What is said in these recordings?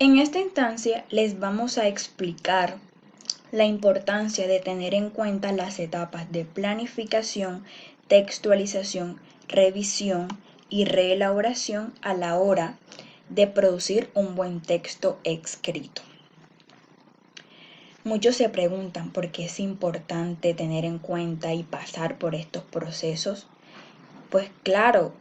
En esta instancia les vamos a explicar la importancia de tener en cuenta las etapas de planificación, textualización, revisión y reelaboración a la hora de producir un buen texto escrito. Muchos se preguntan por qué es importante tener en cuenta y pasar por estos procesos. Pues claro,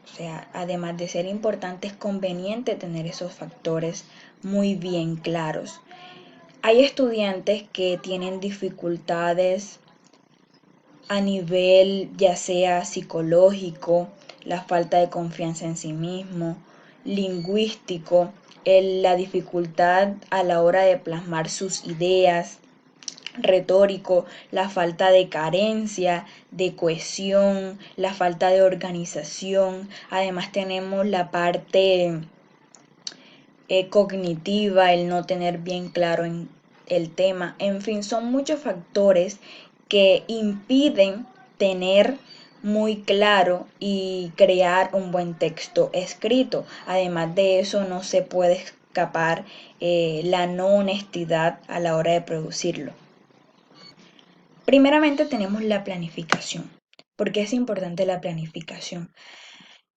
además de ser importante, es conveniente tener esos factores muy bien claros. Hay estudiantes que tienen dificultades a nivel ya sea psicológico, la falta de confianza en sí mismo, lingüístico, la dificultad a la hora de plasmar sus ideas, retórico, la falta de carencia, de cohesión, la falta de organización. Además tenemos la parte cognitiva, el no tener bien claro en el tema. En fin, son muchos factores que impiden tener muy claro y crear un buen texto escrito. Además de eso, no se puede escapar la no honestidad a la hora de producirlo. Primeramente tenemos la planificación. ¿Por qué es importante la planificación?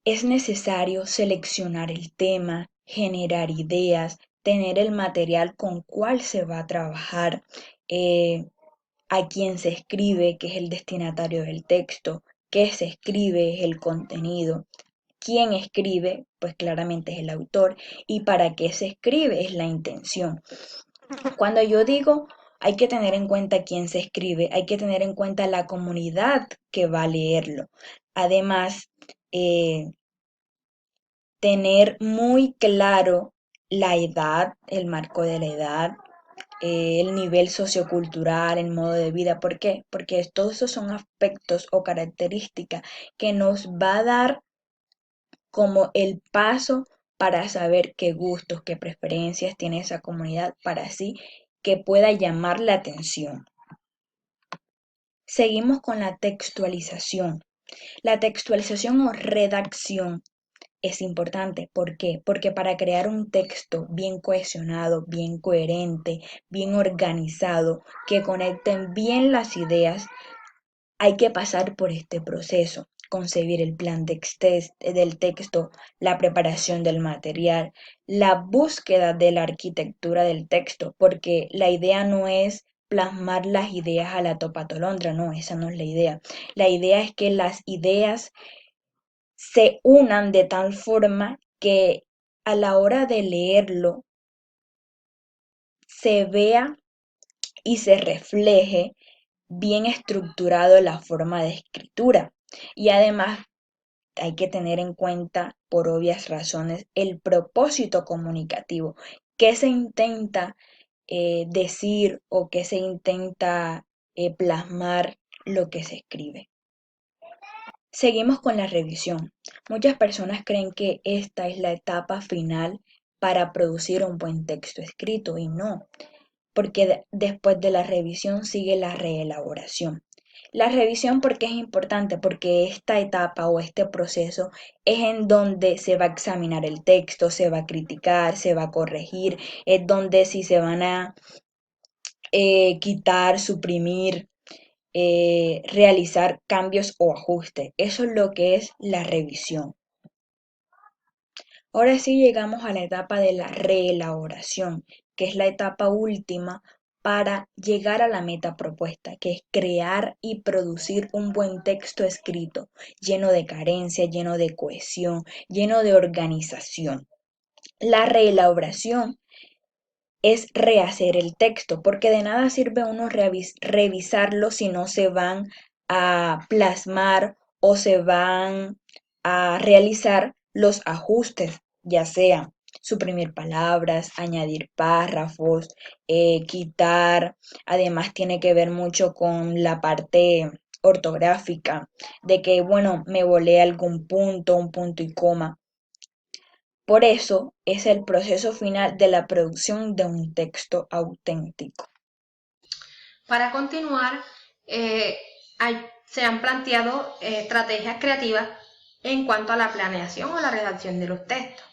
Es necesario seleccionar el tema, generar ideas, tener el material con cuál se va a trabajar, a quién se escribe, que es el destinatario del texto, qué se escribe, es el contenido, quién escribe, pues claramente es el autor, y para qué se escribe es la intención. Cuando yo digo hay que tener en cuenta quién se escribe, hay que tener en cuenta la comunidad que va a leerlo. Además, eh, tener muy claro la edad, el marco de la edad, el nivel sociocultural, el modo de vida. ¿Por qué? Porque todos esos son aspectos o características que nos va a dar como el paso para saber qué gustos, qué preferencias tiene esa comunidad para así que pueda llamar la atención. Seguimos con la textualización. La textualización o redacción es importante. ¿Por qué? Porque para crear un texto bien cohesionado, bien coherente, bien organizado, que conecten bien las ideas, hay que pasar por este proceso, concebir el plan del texto, la preparación del material, la búsqueda de la arquitectura del texto, porque la idea no es plasmar las ideas a la topatolondra, no, esa no es la idea. La idea es que las ideas se unan de tal forma que a la hora de leerlo se vea y se refleje bien estructurado la forma de escritura. Y además hay que tener en cuenta, por obvias razones, el propósito comunicativo. ¿Qué se intenta decir o qué se intenta plasmar lo que se escribe? Seguimos con la revisión. Muchas personas creen que esta es la etapa final para producir un buen texto escrito y no, porque después de la revisión sigue la reelaboración. La revisión, ¿por qué es importante? Porque esta etapa o este proceso es en donde se va a examinar el texto, se va a criticar, se va a corregir, es donde si se van a quitar, suprimir, realizar cambios o ajustes. Eso es lo que es la revisión. Ahora sí llegamos a la etapa de la reelaboración, que es la etapa última para llegar a la meta propuesta, que es crear y producir un buen texto escrito, lleno de carencia, lleno de cohesión, lleno de organización. La reelaboración es rehacer el texto, porque de nada sirve uno revisarlo si no se van a plasmar o se van a realizar los ajustes, ya sea suprimir palabras, añadir párrafos, quitar. Además tiene que ver mucho con la parte ortográfica, de que, bueno, me volé algún punto, un punto y coma. Por eso es el proceso final de la producción de un texto auténtico. Para continuar, se han planteado estrategias creativas en cuanto a la planeación o la redacción de los textos.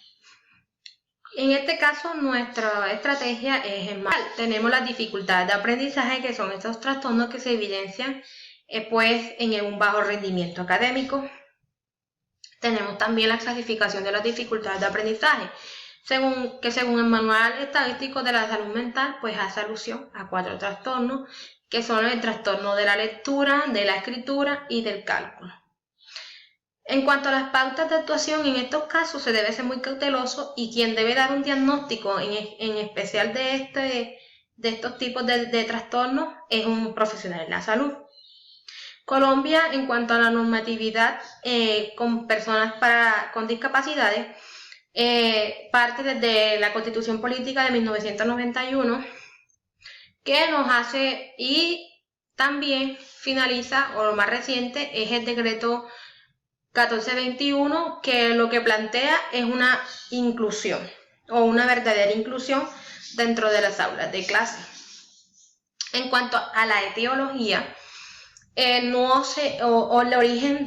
En este caso, nuestra estrategia es en mal. Tenemos las dificultades de aprendizaje, que son estos trastornos que se evidencian pues en un bajo rendimiento académico. Tenemos también la clasificación de las dificultades de aprendizaje, según el Manual Estadístico de la Salud Mental, pues hace alusión a 4 trastornos, que son el trastorno de la lectura, de la escritura y del cálculo. En cuanto a las pautas de actuación, en estos casos se debe ser muy cauteloso y quien debe dar un diagnóstico en especial de estos tipos de trastornos es un profesional de la salud. Colombia, en cuanto a la normatividad con personas con discapacidades, parte desde la Constitución Política de 1991, que nos hace, y también finaliza, o lo más reciente, es el decreto 1421, que lo que plantea es una inclusión, o una verdadera inclusión dentro de las aulas de clase. En cuanto a la etiología, el origen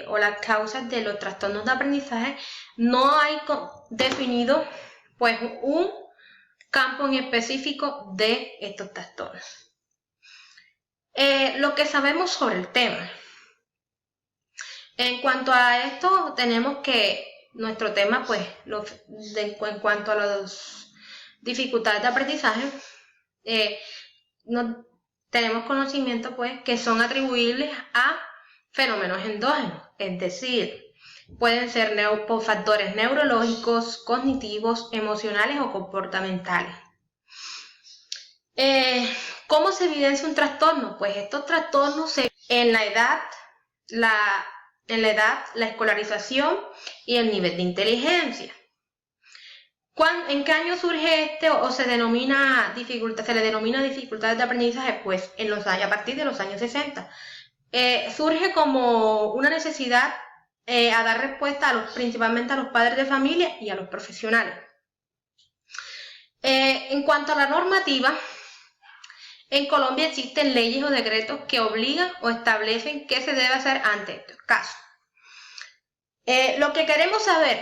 o las causas de los trastornos de aprendizaje, no hay definido pues un campo en específico de estos trastornos. Lo que sabemos sobre el tema. En cuanto a esto, tenemos que nuestro tema, pues, en cuanto a las dificultades de aprendizaje, tenemos conocimiento, pues, que son atribuibles a fenómenos endógenos, es decir, pueden ser factores neurológicos, cognitivos, emocionales o comportamentales. ¿Cómo se evidencia un trastorno? Pues estos trastornos en la edad, la escolarización y el nivel de inteligencia. ¿En qué año surge o se le denomina dificultades de aprendizaje? Pues a partir de los años 60. Surge como una necesidad a dar respuesta principalmente a los padres de familia y a los profesionales. En cuanto a la normativa, en Colombia existen leyes o decretos que obligan o establecen qué se debe hacer ante estos casos. Lo que queremos saber,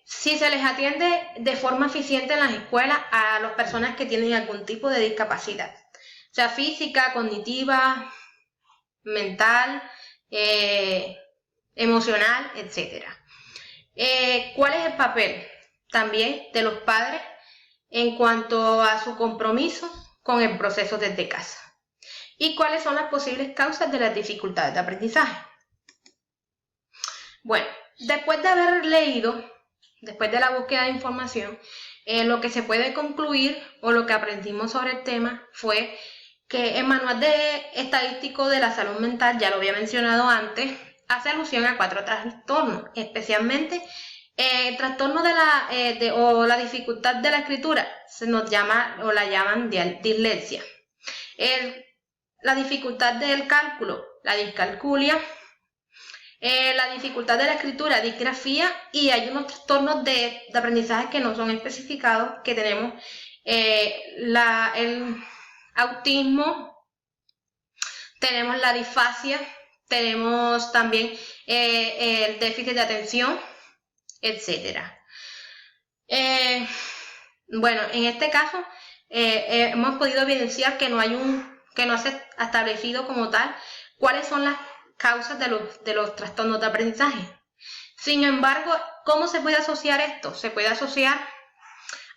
si se les atiende de forma eficiente en las escuelas a las personas que tienen algún tipo de discapacidad, sea física, cognitiva, mental, emocional, etc. ¿Cuál es el papel también de los padres en cuanto a su compromiso con el proceso desde casa? ¿Y cuáles son las posibles causas de las dificultades de aprendizaje? Bueno, después de haber leído, después de la búsqueda de información, lo que se puede concluir o lo que aprendimos sobre el tema fue que el Manual Estadístico de la Salud Mental, ya lo había mencionado antes, hace alusión a 4 trastornos, especialmente el trastorno o la dificultad de la escritura, se nos llama o la llaman dislexia. La dificultad del cálculo, la discalculia. La dificultad de la escritura, disgrafía, y hay unos trastornos de aprendizaje que no son especificados, que tenemos el autismo, tenemos la disfasia, tenemos también el déficit de atención, etc. Bueno, en este caso hemos podido evidenciar que no se ha establecido como tal cuáles son las causas de los trastornos de aprendizaje. Sin embargo, ¿cómo se puede asociar esto? Se puede asociar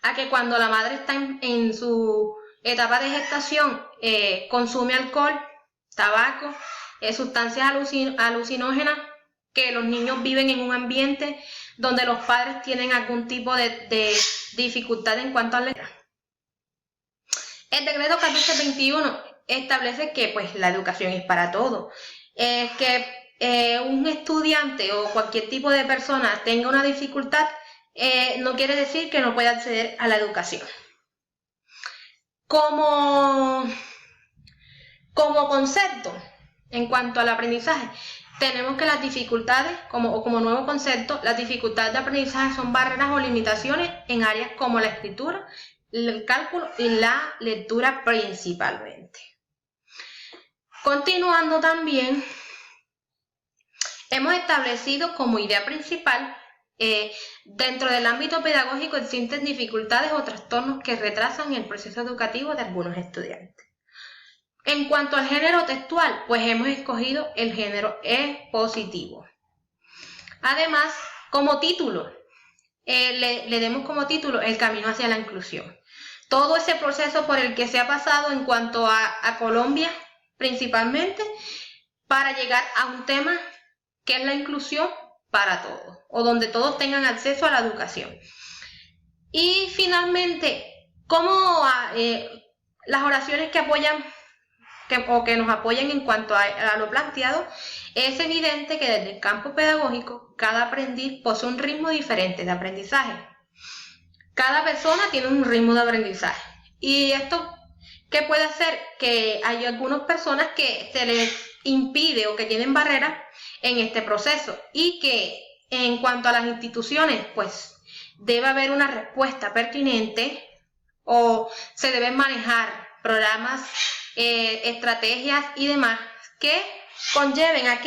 a que cuando la madre está en su etapa de gestación, consume alcohol, tabaco, sustancias alucinógenas, que los niños viven en un ambiente donde los padres tienen algún tipo de dificultad en cuanto a la letra. El decreto 1421 establece que pues, la educación es para todos. Que un estudiante o cualquier tipo de persona tenga una dificultad no quiere decir que no pueda acceder a la educación. Como concepto, en cuanto al aprendizaje, tenemos que las dificultades, como nuevo concepto, las dificultades de aprendizaje son barreras o limitaciones en áreas como la escritura, el cálculo y la lectura principalmente. Continuando también, hemos establecido como idea principal Dentro del ámbito pedagógico existen dificultades o trastornos que retrasan el proceso educativo de algunos estudiantes. En cuanto al género textual, pues hemos escogido el género expositivo. Además, como título, le demos como título El camino hacia la inclusión. Todo ese proceso por el que se ha pasado en cuanto a Colombia, principalmente, para llegar a un tema que es la inclusión para todos, o donde todos tengan acceso a la educación. Y finalmente, cómo las oraciones que apoyan o que nos apoyen en cuanto a lo planteado, es evidente que desde el campo pedagógico cada aprendiz posee un ritmo diferente de aprendizaje. Cada persona tiene un ritmo de aprendizaje. Y esto, ¿qué puede hacer? Que hay algunas personas que se les impide o que tienen barreras en este proceso, y que en cuanto a las instituciones, pues debe haber una respuesta pertinente, o se deben manejar programas, estrategias y demás que conlleven a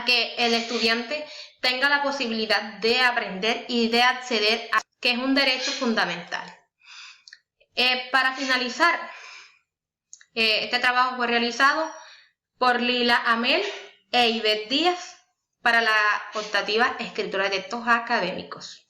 que el estudiante tenga la posibilidad de aprender y de acceder a que es un derecho fundamental. Para finalizar, este trabajo fue realizado por Lila Amel e Ivette Díaz para la optativa Escritura de Textos Académicos.